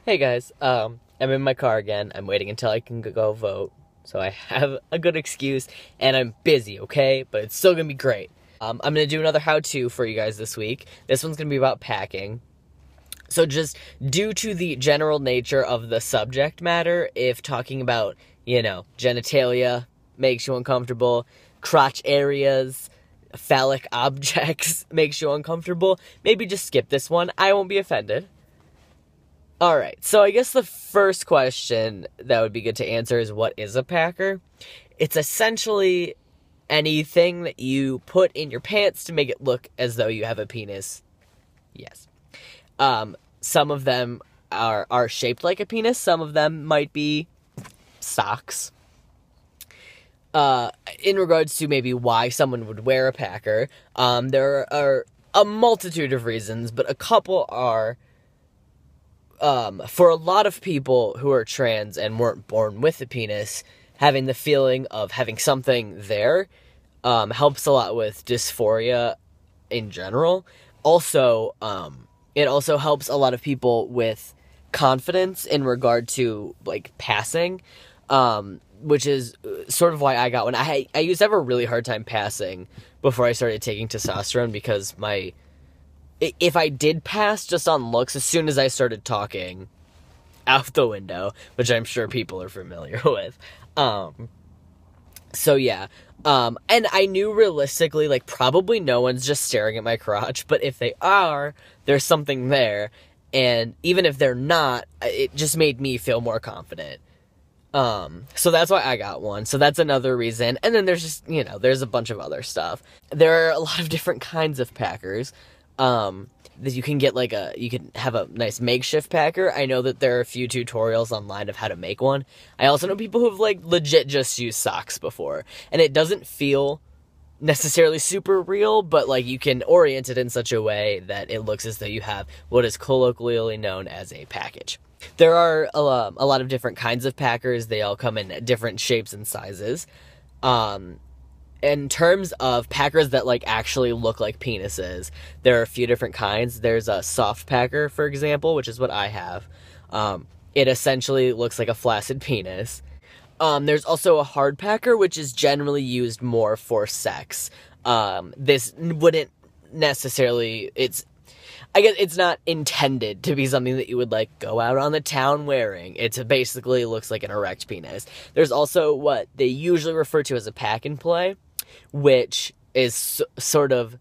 Hey guys, I'm in my car again. I'm waiting until I can go vote, so I have a good excuse, and I'm busy, okay? But it's still gonna be great. I'm gonna do another how-to for you guys this week. This one's gonna be about packing. So just due to the general nature of the subject matter, if talking about, genitalia makes you uncomfortable, crotch areas, phallic objects makes you uncomfortable, maybe just skip this one. I won't be offended. Alright, so I guess the first question that would be good to answer is, what is a packer? It's essentially anything that you put in your pants to make it look as though you have a penis. Yes. Some of them are shaped like a penis. Some of them might be socks. In regards to maybe why someone would wear a packer, there are a multitude of reasons, but a couple are... for a lot of people who are trans and weren't born with a penis, having the feeling of having something there helps a lot with dysphoria in general. Also, it also helps a lot of people with confidence in regard to, passing, which is sort of why I got one. I used to have a really hard time passing before I started taking testosterone because if I did pass just on looks, as soon as I started talking, out the window, which I'm sure people are familiar with. So yeah. And I knew realistically, probably no one's just staring at my crotch, but if they are, there's something there. And even if they're not, it just made me feel more confident. So that's why I got one. So that's another reason. And then there's just, there's a bunch of other stuff. There are a lot of different kinds of packers. That you can get you can have a nice makeshift packer. I know that there are a few tutorials online of how to make one. I also know people who've legit just used socks before, and it doesn't feel necessarily super real, but you can orient it in such a way that it looks as though you have what is colloquially known as a package. There are a lot of different kinds of packers. They all come in different shapes and sizes. In terms of packers that actually look like penises, there are a few different kinds. There's a soft packer, for example, which is what I have. It essentially looks like a flaccid penis. There's also a hard packer, which is generally used more for sex. This wouldn't necessarily, I guess it's not intended to be something that you would go out on the town wearing. It basically looks like an erect penis. There's also what they usually refer to as a pack and play, which is sort of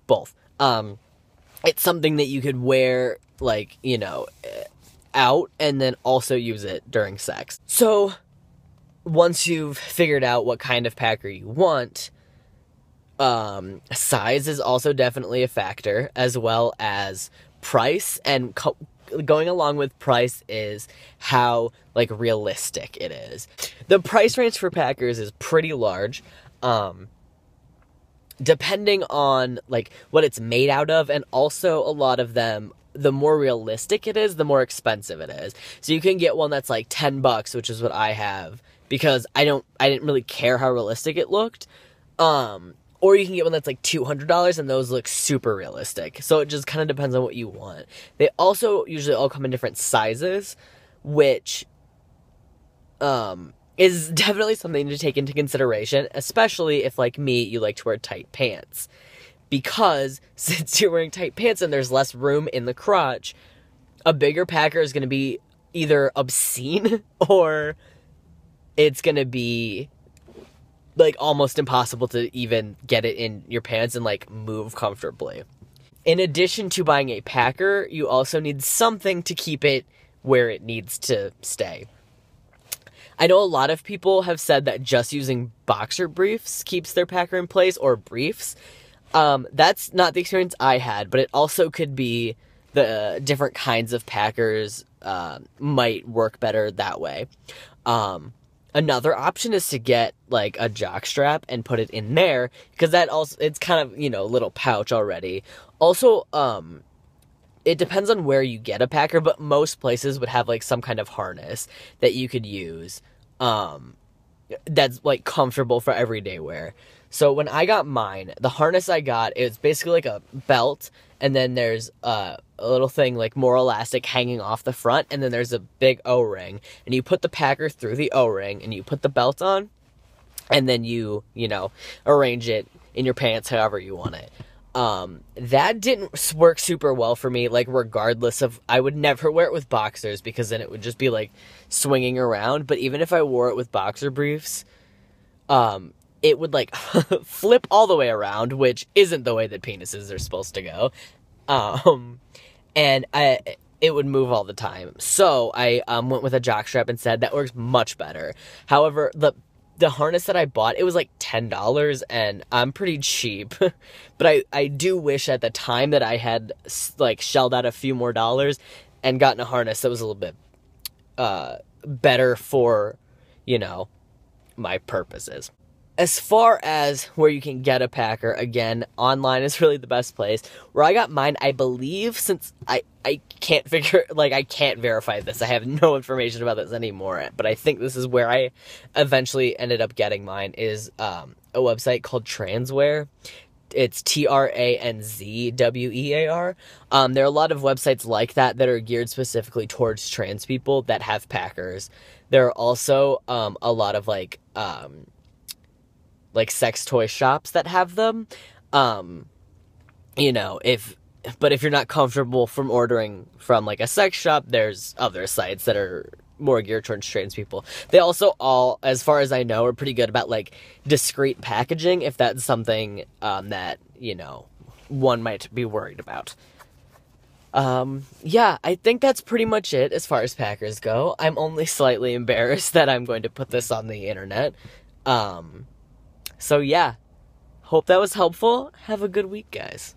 both. It's something that you could wear, out and then also use it during sex. So, once you've figured out what kind of packer you want, size is also definitely a factor, as well as price, and going along with price is how, realistic it is. The price range for packers is pretty large, depending on, what it's made out of, and also a lot of them, the more realistic it is, the more expensive it is. So you can get one that's $10, which is what I have, because I didn't really care how realistic it looked, or you can get one that's $200, and those look super realistic. So it just kind of depends on what you want. They also usually all come in different sizes, which, is definitely something to take into consideration, especially if, me, you like to wear tight pants. Because, since you're wearing tight pants and there's less room in the crotch, a bigger packer is going to be either obscene, or it's going to be, almost impossible to even get it in your pants and, move comfortably. In addition to buying a packer, you also need something to keep it where it needs to stay. I know a lot of people have said that just using boxer briefs keeps their packer in place, or briefs. That's not the experience I had, but it also could be the different kinds of packers might work better that way. Another option is to get, a jock strap and put it in there, because that also, it's kind of, a little pouch already. Also, it depends on where you get a packer, but most places would have, some kind of harness that you could use, that's, comfortable for everyday wear. So when I got mine, the harness I got, it was basically a belt, and then there's a little thing like more elastic hanging off the front, and then there's a big O-ring, and you put the packer through the O-ring, and you put the belt on, and then you know, arrange it in your pants however you want it. That didn't work super well for me, like, regardless of, I would never wear it with boxers, because then it would just be, like, swinging around, but even if I wore it with boxer briefs, it would, like, flip all the way around, which isn't the way that penises are supposed to go, and it would move all the time. So I went with a jockstrap instead. That works much better. However, the harness that I bought, it was like $10, and I'm pretty cheap, but I do wish at the time that I had, like, shelled out a few more dollars and gotten a harness that was a little bit better for, you know, my purposes. As far as where you can get a packer, again, online is really the best place. Where I got mine, I believe, since I can't figure, like, I can't verify this. I have no information about this anymore, but I think this is where I eventually ended up getting mine, is a website called Transwear. It's TRANZWEAR. There are a lot of websites like that are geared specifically towards trans people that have packers. There are also a lot of, like sex toy shops that have them. You know, if you're not comfortable from ordering from, like, a sex shop, there's other sites that are more geared towards trans people. They also all, as far as I know, are pretty good about, like, discreet packaging, if that's something that, you know, one might be worried about. Yeah, I think that's pretty much it as far as packers go. I'm only slightly embarrassed that I'm going to put this on the internet. So yeah, hope that was helpful. Have a good week, guys.